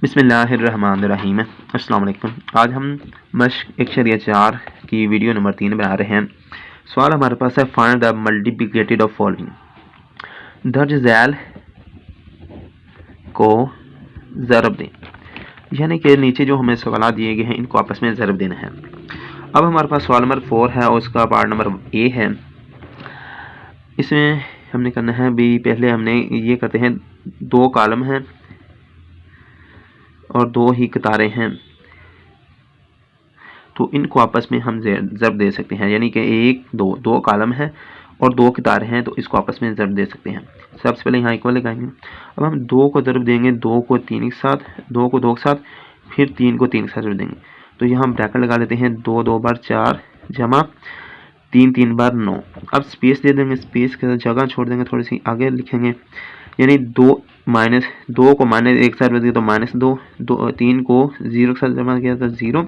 बिस्मिल्लाहिर्रहमानिर्रहीम। अस्सलाम वालेकुम। आज हम मश्क 1.4 की वीडियो नंबर 3 बना रहे हैं। सवाल हमारे पास है, फाइंड द मल्टीप्लिकेटेड ऑफ फॉलोइंग। दर्ज झैल को ज़रब दें, यानी कि नीचे जो हमें सवाल दिए गए हैं इनको आपस में ज़रब देना है। अब हमारे पास सवाल नंबर 4 है और उसका पार्ट नंबर ए है। इसमें हमने करना है भी, पहले हमने ये करते हैं, 2 कॉलम हैं और 2 ही कतारें हैं, तो इनको आपस में हम ज़रब दे सकते हैं। यानी कि 1 2 कॉलम है और 2 कतारें हैं, तो इसको आपस में ज़रब दे सकते हैं। सबसे पहले यहाँ इक्वल लगाएंगे। अब हम 2 को ज़रब देंगे 2 को 3 के साथ, 2 को 2 के साथ, फिर 3 को 3 के साथ ज़रब देंगे। तो यहाँ हम ब्रैकेट लगा लेते हैं, 2 2 बार 4 जमा 3 3 बार 9। अब स्पेस दे देंगे, स्पेस के साथ जगह छोड़ देंगे, थोड़ी सी आगे लिखेंगे। यानी 2 को माइनस 1 के साथ दिया तो -2, 3 को 0 के साथ जमा किया तो 0।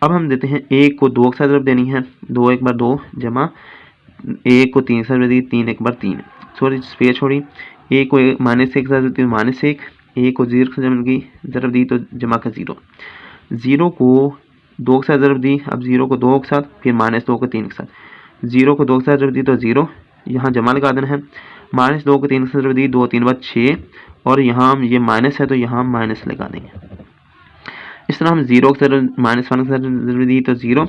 अब हम देते हैं 1 को 2 के साथ ज़रब देनी है, 2 1 बार 2 जमा 1 को 3 के साथ दी, 3 1 बार 3, सॉरी स्पेस छोड़ी। 1 को -1 के साथ दी -1, 1 को 0 के साथ ज़रब दी तो जमा का 0, 0 को 2 के साथ ज़रब दी, अब 0 को 2 के साथ, फिर -2 को 3 के साथ, 0 को 2 के साथ ज़रब दी तो 0, यहाँ जमा लगा देना है। -2 को 3 के साथ ज़रब दी, 2 3 बार 6, और यहाँ ये माइनस है तो यहाँ माइनस लगा देंगे। इस तरह हम 0 के साथ -1 के साथ ज़रब दी तो 0,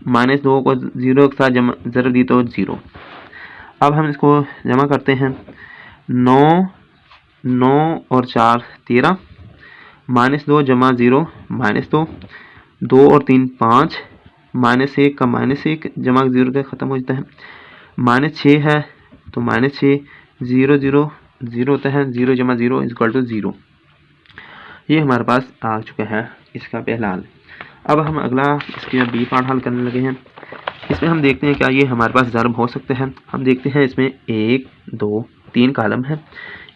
-2 को 0 के साथ ज़रब दी तो 0। अब हम इसको जमा करते हैं, 9 9 और 4 13, -2 जमा 0 -2, 2 और 3 5, -1 का -1 जमा 0 के ख़त्म हो जाता है, -6 है तो -6, 0 0 0 होता है, 0 जमा 0 इक्वल टू 0। ये हमारे पास आ चुका है इसका पहला हल। अब हम अगला इसके बी पार्ट हल करने लगे हैं। इसमें हम देखते हैं क्या ये हमारे पास ज़रब हो सकते हैं। हम देखते हैं इसमें 1 2 3 कॉलम है,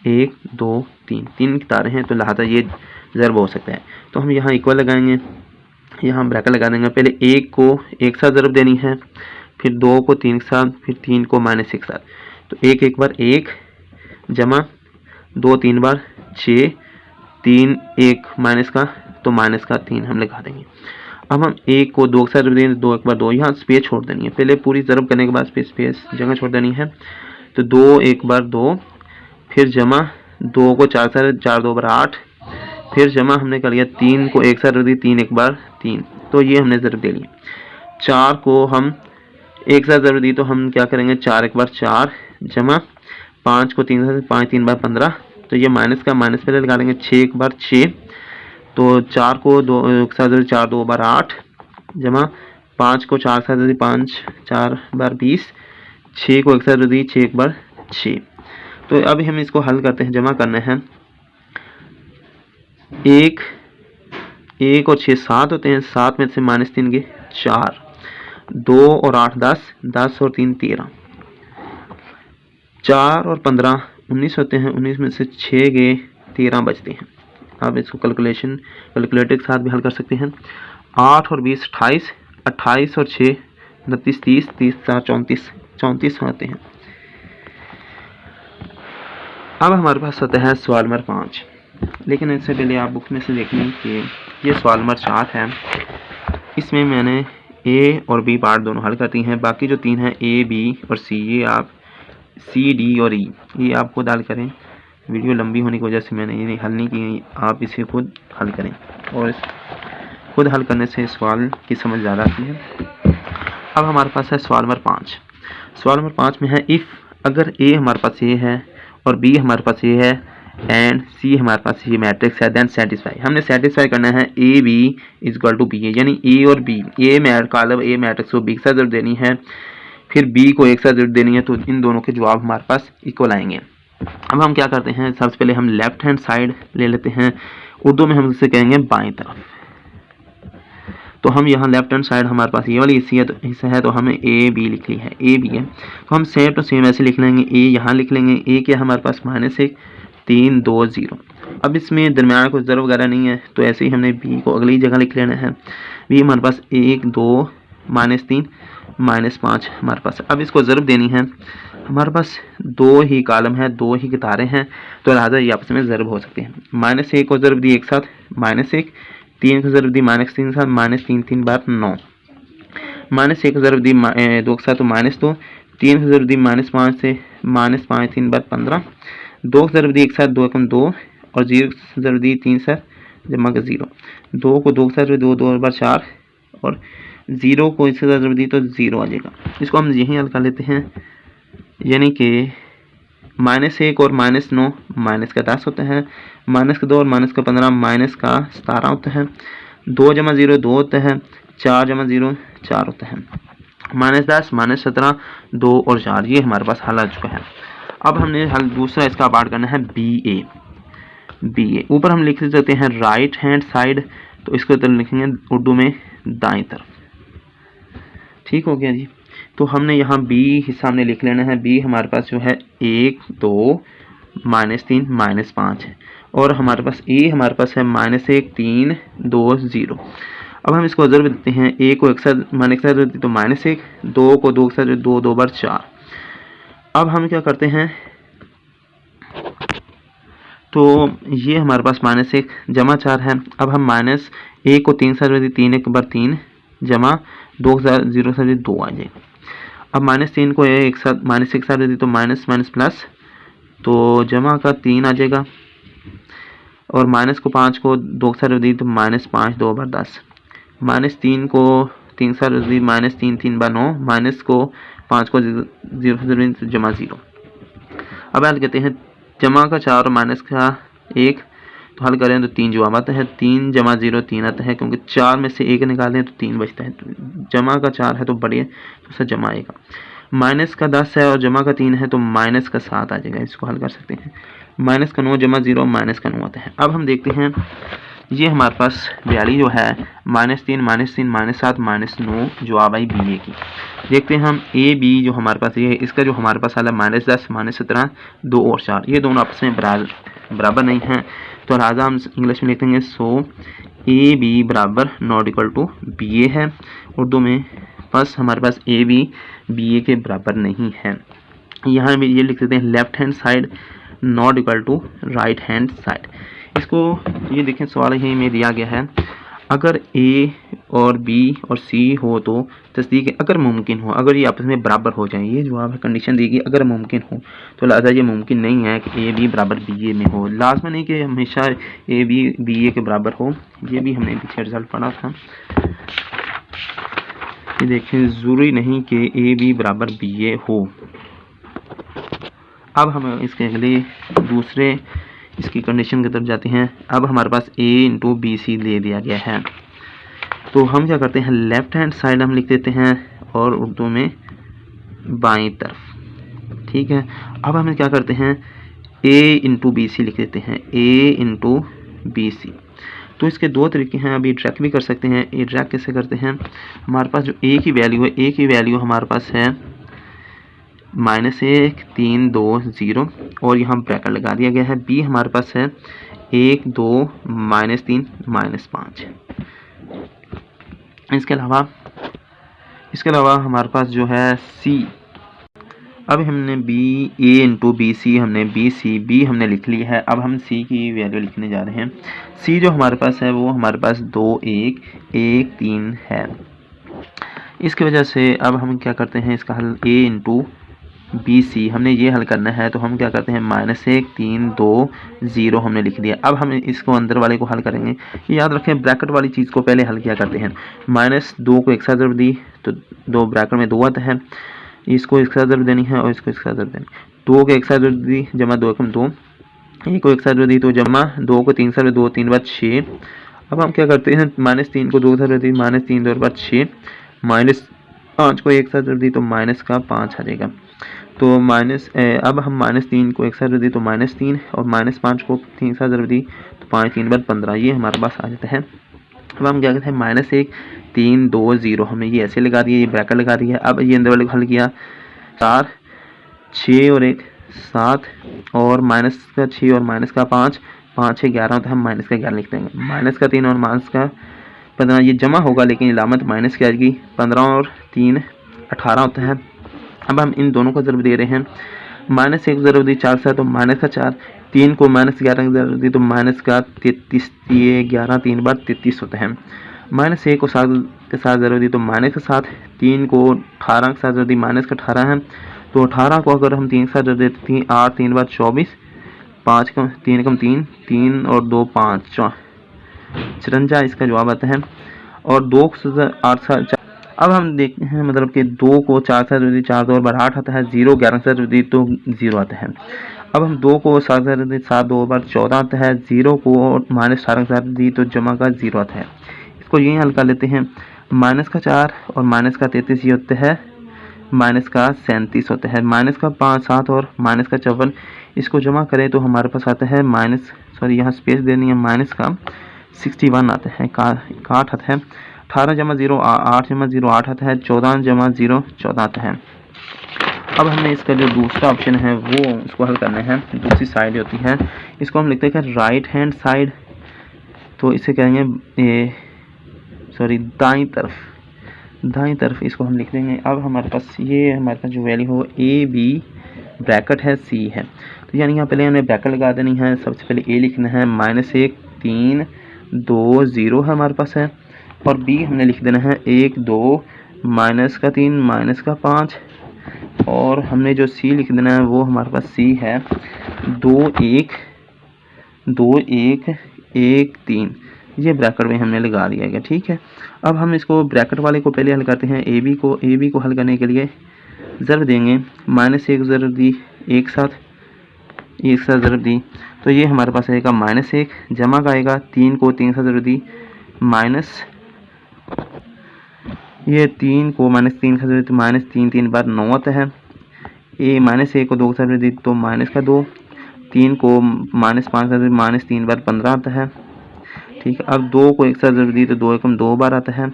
1 2 3 कतारें हैं, तो लिहाजा ये ज़रब हो सकता है। तो हम यहाँ इक्वल लगाएंगे, यहाँ ब्रैकेट लगा देंगे। पहले 1 को 1 के साथ ज़रब देनी है, फिर 2 को 3 के साथ, फिर 3 को -1 के साथ, तो 1 1 बार 1 जमा 2 3 बार 6, 3 1 माइनस का तो -3 हम लगा देंगे। अब हम 1 को 2 के साथ ज़रब देंगे, 2 1 बार 2, यहाँ स्पेस छोड़ देनी है। पहले पूरी ज़रब करने के बाद स्पेस जगह छोड़ देनी है, तो 2 1 बार 2, फिर जमा 2 को 4 के साथ, 4 2 बार 8, फिर जमा हमने कर लिया 3 को 1 साथ ज़रब दी, 3 1 बार 3, तो ये हमने ज़रब दे लिया। 4 को हम 1 साथ ज़रब दी तो हम क्या करेंगे, 4 1 बार 4 जमा 5 को 3 साथ, 5 3 बार 15, तो ये माइनस का माइनस पहले लगा लेंगे। 6 1 बार 6, तो 4 को 2 के साथ 4 2 बार 8 जमा 5 को 4 के साथ 5 4 बार 20, 6 को 1 साथ दी 6 1 बार 6। तो अब हम इसको हल करते हैं, जमा करना है। 1 1 और 6 7 होते हैं, 7 में से -3 गए 4, 2 और 8 10, 10 और 3 13, 4 और 15 19 होते हैं, 19 में से 6 गए 13 बचते हैं। आप इसको कैलकुलेटर के साथ भी हल कर सकते हैं। 8 और 20 28, 28 और 6 29, 30 30 4 34, 34 होते हैं। अब हमारे पास आता है सवाल नंबर 5, लेकिन इससे पहले आप बुक में से देख लें कि ये सवाल नंबर 4 है। इसमें मैंने ए और बी पार्ट दोनों हल करती हैं, बाकी जो 3 हैं ए बी और सी, ये आप सी डी और ई ये आप खुद हल करें। वीडियो लंबी होने की वजह से मैंने ये हल नहीं की, आप इसे खुद हल करें, और खुद हल करने से सवाल की समझ ज़्यादा आती है। अब हमारे पास है सवाल नंबर 5। सवाल नंबर 5 में है, इफ़ अगर ए हमारे पास ये है और बी हमारे पास ये है एंड सी हमारे पास ये मैट्रिक्स है, देन सेटिस्फाई। हमने सेटिस्फाई करना है A B is equal to B, यानी ए और बी, कॉलम ए मैट्रिक्स को बी के साथ ज़रूर देनी है, फिर बी को एक साथ ज़रूर देनी है, तो इन दोनों के जवाब हमारे पास इक्वल आएंगे। अब हम क्या करते हैं, सबसे पहले हम लेफ्ट हैंड साइड ले लेते हैं, उर्दू में हम इसे कहेंगे बाएं तरफ। तो हम यहाँ लेफ्ट हैंड साइड हमारे पास ये वाली हिस्सा है, तो हमें ए बी लिख ली है, ए बी है, तो हम सेम टू सेम ऐसे लिख लेंगे। ए यहाँ लिख लेंगे, ए क्या हमारे पास -1 3 2 0। अब इसमें दरमियान कोई ज़रब वगैरह नहीं है, तो ऐसे ही हमने बी को अगली जगह लिख लेना है। बी हमारे पास 1 2 -3 -5 हमारे पास। अब इसको ज़रब देनी है, हमारे पास दो ही कॉलम है, दो ही कितारें हैं, तो लिहाजा ये आपस में ज़र्ब हो सकते हैं। -1 को ज़र्ब दी एक साथ -1, 3 को ज़र्ब दी -3 के साथ -3 3 बार 9, -1 को ज़र्ब दी 2 के साथ तो -2, 3 को ज़र्ब दी -5 से -5 3 बार 15, 2 को ज़र्ब दी एक साथ 2 एकम 2 और 0 को ज़र्ब दी 3 साथ जमा का 0, 2 को 2 के साथ 2 2 बार 4 और 0 को इसके साथ ज़र्ब दी तो 0 आ जाएगा। इसको हम यहीं हल कर लेते हैं, यानी कि -1 और -9 माइनस का 10 होता है, -2 और -15 माइनस का 17 होता है, 2 जमा 0 2 होता है, 4 जमा 0 4 होता है, -10 -17 2 और 4, ये हमारे पास हल आ चुका है। अब हमने हल दूसरा इसका पार्ट करना है BA। ऊपर हम लिख सकते हैं राइट हैंड साइड, तो इसको तरफ लिखेंगे उर्दू में दाएं तरफ। ठीक हो गया जी। तो हमने यहाँ B हिस्सा हमने लिख लेना है। B हमारे पास जो है 1 2 -3 -5 है, और हमारे पास A हमारे पास है -1 3 2 0। अब हम इसको ज़र्ब देते हैं, A को एक साथ -1 तो -1, 2 को 2 के साथ 2 2 बार 4। अब हम क्या करते हैं, तो ये हमारे पास -1 जमा 4 है। अब हम -1 को 3 साथ 3 1 बार 3 जमा 2 के साथ 0 साथ 2 आ जाएगा। अब -3 को एक साथ -1 साथ दी तो माइनस प्लस, तो जमा का 3 आ जाएगा, और माइनस को 5 को 2 के साथ दी तो -5 2 बार 10, -3 को 3 साथ दी -3 3 बार 9, माइनस को 5 को 0 से तो जमा 0। अब हल कहते हैं जमा का 4 और माइनस का 1, तो हल करें तो 3 जवाब आता है, 3 जमा 0 3 आता है, क्योंकि 4 में से 1 निकालें तो 3 बचता है, तो जमा का 4 है तो बढ़िया, तो उससे जमा आएगा। माइनस का 10 है और जमा का 3 है तो माइनस का 7 आ जाएगा, इसको हल कर सकते हैं। माइनस का 9 जमा 0 माइनस का 9 आता है। अब हम देखते हैं, ये हमारे पास वैल्यू जो है -3 -7 -9 जवाब आई BA की। देखते हैं हम AB जो हमारे पास ये है, इसका जो हमारे पास आया -10 -17 2 और 4, ये दोनों आपस में बराबर नहीं हैं, तो लिहाजा हम इंग्लिश में लिखेंगे सो AB बराबर नॉट इक्वल टू BA है। उर्दू में बस हमारे पास AB BA के बराबर नहीं है। यहाँ हम ये लिख देते हैं left hand side not equal to right hand side. इसको ये देखें, सवाल यही में दिया गया है, अगर A और B और C हो तो तस्दीक है, अगर मुमकिन हो, अगर ये आपस में बराबर हो जाए, ये जवाब है, कंडीशन दी गई अगर मुमकिन हो, तो लिहाजा ये मुमकिन नहीं है कि AB बराबर BA में हो। लाजमी नहीं कि हमेशा AB BA के बराबर हो, ये भी हमने पीछे रिजल्ट पढ़ा था। ये देखें, ज़रूरी नहीं कि AB बराबर BA हो। अब हम इसके अगले दूसरे इसकी कंडीशन की तरफ जाते हैं। अब हमारे पास A इंटू BC दे दिया गया है, तो हम क्या करते हैं, लेफ्ट हैंड साइड हम लिख देते हैं और उर्दू में बाईं तरफ। ठीक है। अब हम क्या करते हैं, A इंटू BC लिख देते हैं, A इंटू BC। तो इसके दो तरीके हैं, अभी ट्रैक भी कर सकते हैं। ये ट्रैक कैसे करते हैं, हमारे पास जो A की वैल्यू है, A की वैल्यू हमारे पास है -1 3 2 0 और यहाँ ब्रैकेट लगा दिया गया है। B हमारे पास है 1 2 -3 -5। इसके अलावा हमारे पास जो है C। अब हमने A इंटू BC हमने B हमने लिख ली है। अब हम C की वैल्यू लिखने जा रहे हैं। C जो हमारे पास है वो हमारे पास 2 1 1 3 है। इसकी वजह से अब हम क्या करते हैं, इसका हल A इंटू BC हमने ये हल करना है, तो हम क्या करते हैं, -1 3 2 0 हमने लिख दिया। अब हम इसको अंदर वाले को हल करेंगे। याद रखें, ब्रैकेट वाली चीज़ को पहले हल किया करते हैं। -2 को एक साथ ज़रूर दी तो 2 ब्रैकेट में 2 आता है, इसको एक साथ ज़रूर देनी है और इसको एक साथ ज़रूर देनी। 2 को एक साथ ज़रूर दी जमा 2 एकम 2, 1 को एक साथ ज़रूर दी तो जमा 2 को 3 साथ 2 3 बार 6। अब हम क्या करते हैं, -3 को 2 साथ दी -3 2 बार 6, -5 को एक साथ ज़रूर दी तो माइनस का 5 आ जाएगा। तो अब हम -3 को एक साथ दी तो -3 और -5 को 3 साथ ज़रूर दी तो 5 3 बार 15, ये हमारे पास आ जाता है। अब हम क्या करते हैं, -1 3 2 0 हमने ये ऐसे लगा दिया, ये ब्रैकेट लगा दिया। अब ये अंदर वाले को हल किया, 4 6 और 1 7 और माइनस का 6 और माइनस का 5 5 6 11 होता है, हम माइनस का 11 लिख देंगे। -3 और माइनस का 15 ये जमा होगा, लेकिन इलामत माइनस की आएगी। 15 और 3 18 होता है, अब हम इन दोनों को ज़रूर दे रहे हैं। -1 को ज़रूर दी 4 से तो -4, 3 को -11 की ज़रूर दी तो -33, ये 11 3 बार 33 होता है। -1 को 7 के साथ ज़रूर दी तो -7, 3 को 18 के साथ ज़रूर दी -18 है, तो 18 को अगर हम 3 के साथ ज़रूर देते 8 3 बार 24, 5 कम 3 कम 3, 3 और 2 5, 54 इसका जवाब आता है। और 2 को 8 साथ, अब हम देखते हैं मतलब कि 2 को 4 से ज़रूर दी 4 2 बार 8 आता है, 0 11 से ज़रूर दी तो 0 आता है। अब हम 2 को 7 से ज़रूर दी 7 2 बार 14 आता है, 0 को -18 के साथ दी तो जमा का 0 आता है। इसको यही हल कर लेते हैं। -4 और -33 ये होता है -37 होता है। -5 7 और -54 इसको जमा करें तो हमारे पास आता है यहाँ स्पेस देनी है, -61 आता है, 8 आता है। 18 जमा 0 8 जमा 0 8 आता है, 14 जमा 0 14 आता है। अब हमें इसका जो दूसरा ऑप्शन है वो इसको हल करना है। दूसरी साइड होती है, इसको हम लिखते हैं राइट हैंड साइड, तो इसे कहेंगे दाईं तरफ इसको हम लिख देंगे। अब हमारे पास जो वैल्यू हो ए बी ब्रैकेट है सी है, तो यानी यहाँ पहले हमें ब्रैकेट लगा देनी है। सबसे पहले ए लिखना है, -1 3 2 0 है हमारे पास है, और बी हमने लिख देना है 1 2 -3 -5, और हमने जो सी लिख देना है वो हमारे पास सी है 2 1 2 1 1 3, ये ब्रैकेट में हमने लगा दिया है। ठीक है, अब हम इसको ब्रैकेट वाले को पहले हल करते हैं। ए बी को हल करने के लिए ज़रूर देंगे, -1 ज़रूर दी एक साथ ज़रूर दी, तो ये हमारे पास आएगा -1 जमा का आएगा 3 को 3 से ज़रूर दी ये 3 को -3 का ज़रूर दी -3 3 बार 9 आता है। -1 को 2 से ज़रूर दी तो -2, 3 को -5 से ज़रूर -3 बार 15 आता है। ठीक है, अब 2 को 1 से ज़रूर दी तो 2 एकम 2 बार आता है।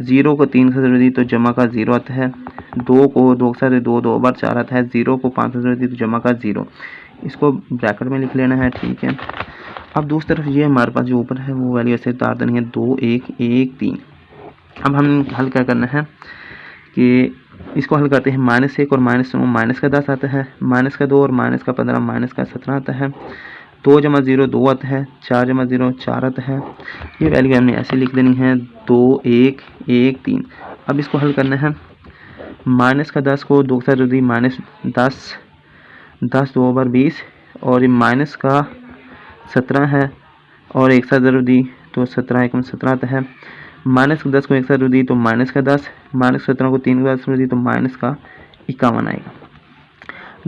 0 को 3 से ज़रूर दी तो जमा का 0 आता है। 2 को 2 से 2 बार 4 आता है। 0 को 5 से ज़रूर दी तो जमा का 0, इसको ब्रैकेट में लिख लेना है। ठीक है, अब दूसरी तरफ ये हमारे पास जो ऊपर है वो वैल्यू ऐसे उतार देनी है 2 1 1 3। अब हम हल क्या करना है कि इसको हल करते हैं। -1 और -9 -10 आता है, -2 और -15 -17 आता है। 2 जमा 0 2 आता है, 4 जमा 0 4 आता है। ये वैल्यू हमने ऐसे लिख देनी है 2 1 1 3। अब इसको हल करना है। -10 को 2 से ज़रूर दी -10 10 2 बार 20, और ये -17 है और 1 से ज़रूर दी तो 17 1 17 आता है। -10 को 1 से ज़रूर दी तो -10, -17 को 3 बार ज़रूर दी तो -51 आएगा।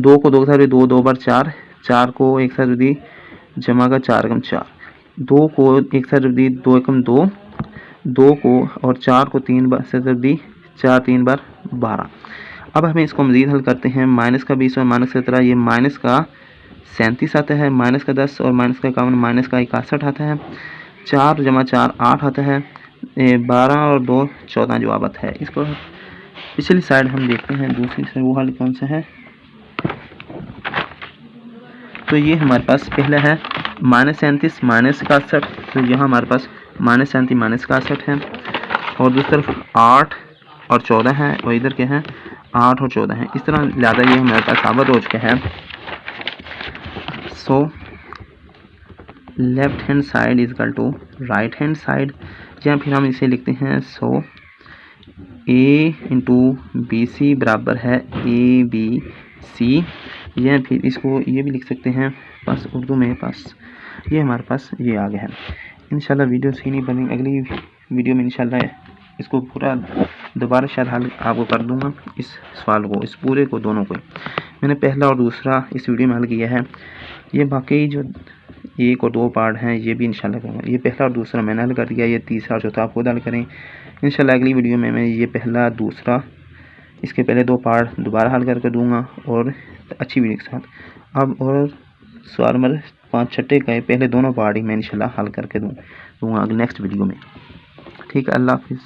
2 को 2 से 2 बार 4, 4 को 1 से ज़रूर दी जमा का 4 एकम 4, 2 को 1 से ज़रूर दी 2 एकम 2, 2 को और 4 को 3 बार से ज़रूर दी 4 3 बार 12। अब हमें इसको मज़ीद हल करते हैं। -20 और -17 ये -37 आता है, -10 और -51 -61 आता है। 4 जमा 4 8 आता है, 12 और 2 14 जवाब आता है। इसको पिछली साइड हम देखते हैं, दूसरी साइड वो हल कौन सा है। तो ये हमारे पास पहला है -37 -61, तो यहाँ हमारे पास -37 -61 है, और दूसरी तरफ 8 और 14 है, और इधर क्या है 8 और 14 है। इस तरह लिहाजा ये हमारे पास साबित हो चुका है। So left hand side is equal to right hand side, या फिर हम इसे लिखते हैं सो ए इंटू बी सी बराबर है ABC, या फिर इसको ये भी लिख सकते हैं बस उर्दू में। पास ये हमारे पास ये आ गया है। इंशाल्लाह वीडियो सही नहीं बनी, अगली वीडियो में इंशाल्लाह इसको पूरा दोबारा शायद हल आपको कर दूंगा। इस सवाल को, इस पूरे को, दोनों को मैंने पहला और दूसरा इस वीडियो में हल किया है। ये बाकी जो 1 और 2 पार्ट हैं ये भी इंशाल्लाह करूँगा। ये पहला और दूसरा मैंने हल कर दिया, ये तीसरा और चौथा आप खुद हल करें इंशाल्लाह। अगली वीडियो में मैं ये पहला दूसरा इसके पहले 2 पार्ट दोबारा हल करके दूंगा, और अच्छी वीडियो के साथ। अब और सवाल नंबर 5 छठे का पहले दोनों पार्ट ही मैं इंशाल्लाह हल करके दूंगा नेक्स्ट वीडियो में। ठीक है, अल्लाह हाफिज़।